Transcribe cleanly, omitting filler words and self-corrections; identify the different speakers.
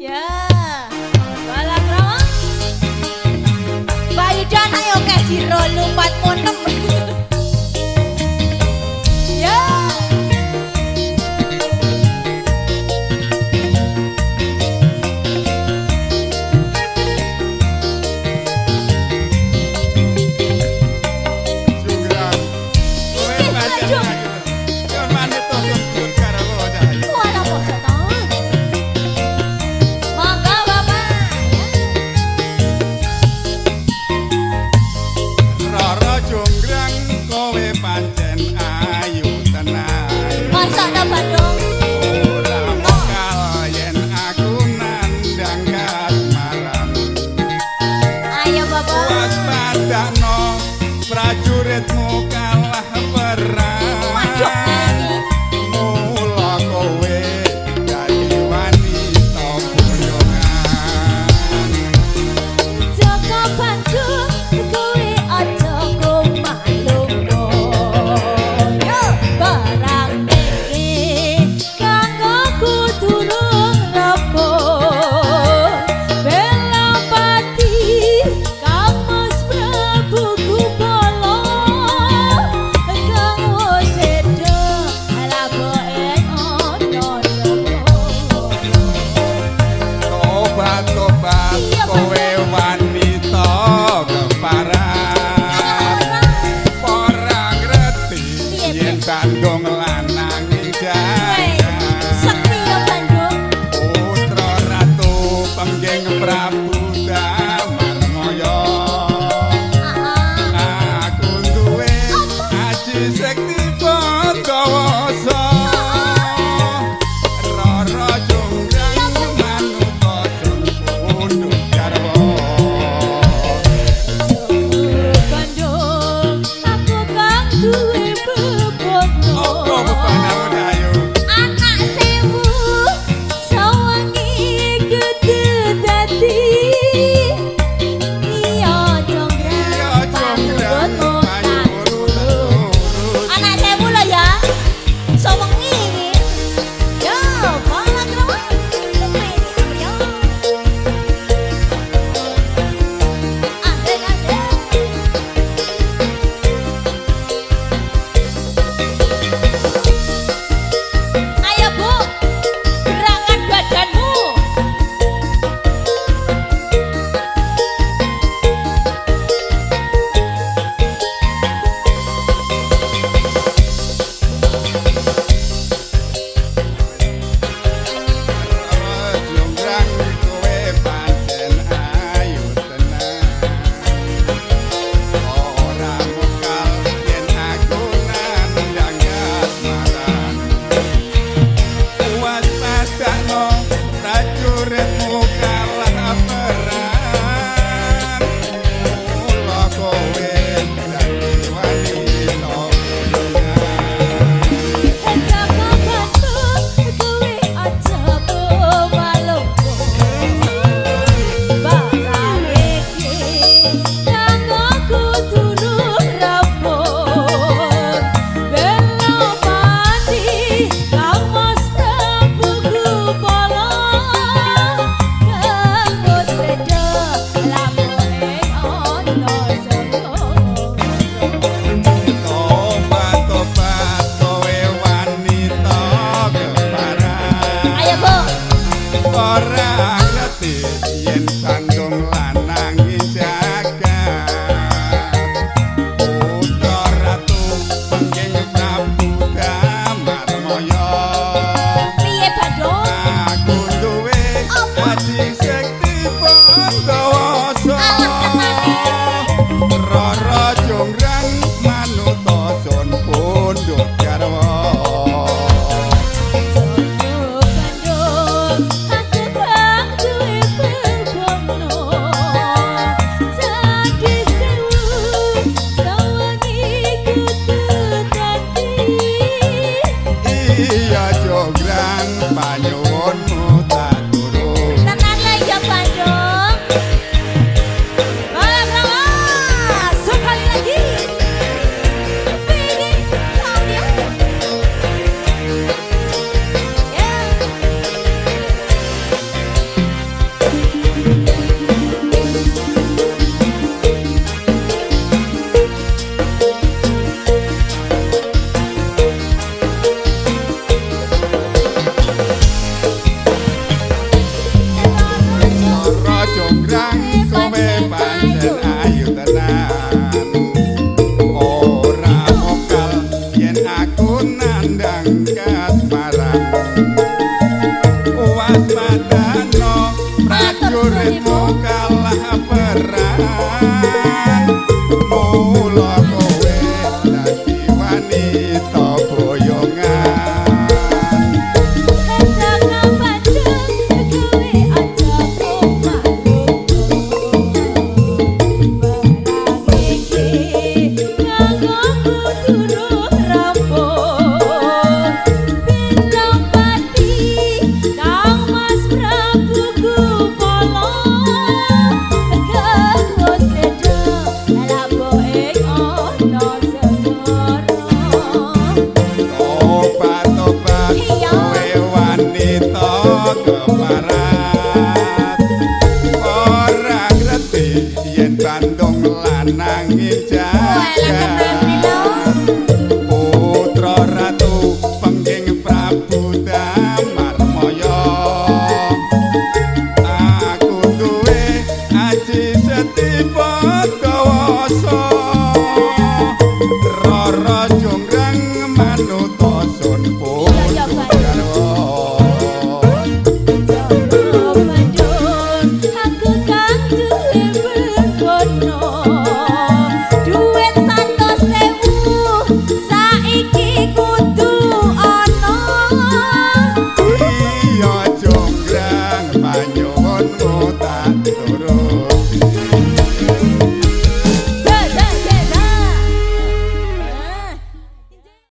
Speaker 1: Ya, Balakrama. Bayu dan ayo ke Jiro lumpat monem. Ya.
Speaker 2: Prajuritmu kalah perang, mula kowe dadi wanita boyongan.
Speaker 1: Jaka bantu kowe aja kumalunggo. Yo barang iki kanggo kudurung rebut. Bela pati Kamus Prabu Kupala kang wis sedo laboke ana sepo.
Speaker 2: Tobat-tobat kowe wanita keparan, ora ngerti yen Bandung lanang jagat.
Speaker 1: Sekti yo Bandung.
Speaker 2: Putra Ratu Pengging Prabu Damarmaya. Aku duwe aji sekti Pandawasa. Rara jonggrang manuta sempundhut garwa.
Speaker 1: Bandung aku kang duwe bebono.
Speaker 2: Apa bebanamu ayo?
Speaker 1: Anak sewu sawangi kudu dadi. Iya jonggrang
Speaker 2: Jonggrang
Speaker 1: panurut
Speaker 2: urut.
Speaker 1: anak sewu lo ya. Sawangi iki. Yo, Balakrama. Yo. Asik-asik. Ayo Bu, gerakan badanmu.
Speaker 2: Jonggrang kowe pancen ayu tenan. Ora mokal yen aku nandang asmaran. Kuat padakno prajuritmu kalah perang. Mula kowe dadi wanita boyongan.
Speaker 1: Jaka bantu kowe aja kumalunggo. Barang iki kanggo kudurung rebut. Bela pati Kamus Prabu Kupala kang wis sedo lamuke ana sepo.
Speaker 2: Tobat-tobat kowe wanita keparan.
Speaker 1: Ayo Bu.
Speaker 2: Ora ngerti yen Bandung lanang jagat. Putra Ratu Pengging Prabu Damarmaya.
Speaker 1: Piye Bandung?
Speaker 2: Aku duwe aji sekti Pandawasa. Rara jonggrang manuta sun pundhut garwa.
Speaker 1: Bandung, aku kang duwe bebono. Jadi sewu sawangi kudu dadi.
Speaker 2: Iya jonggrang panyuwunmu tak turun.
Speaker 1: Tenang lah ya Bandung. Balakrama, sekali lagi. Pilih kami. Ya.
Speaker 2: waspadano prajuritmu kalah perang mula kowe dadi wanita boyongan
Speaker 1: Jangan pandang kowe aja malu barang iki kanggo kudu rampung bilang pati kang Mas Prabu Kupala kanggo sedo lapoke ana segara
Speaker 2: obat-obat kowe wanita keparat ora ngerti yen Bandung lananging jagat putra ratu pengging Prabu Damarmaya aku duwe aji setipa kawasa Rara Jonggrang manuta sun pun garwa
Speaker 1: aku kang duwe berbono duit 100.000 saiki kudu ana
Speaker 2: iya Jonggrang panyuwunmu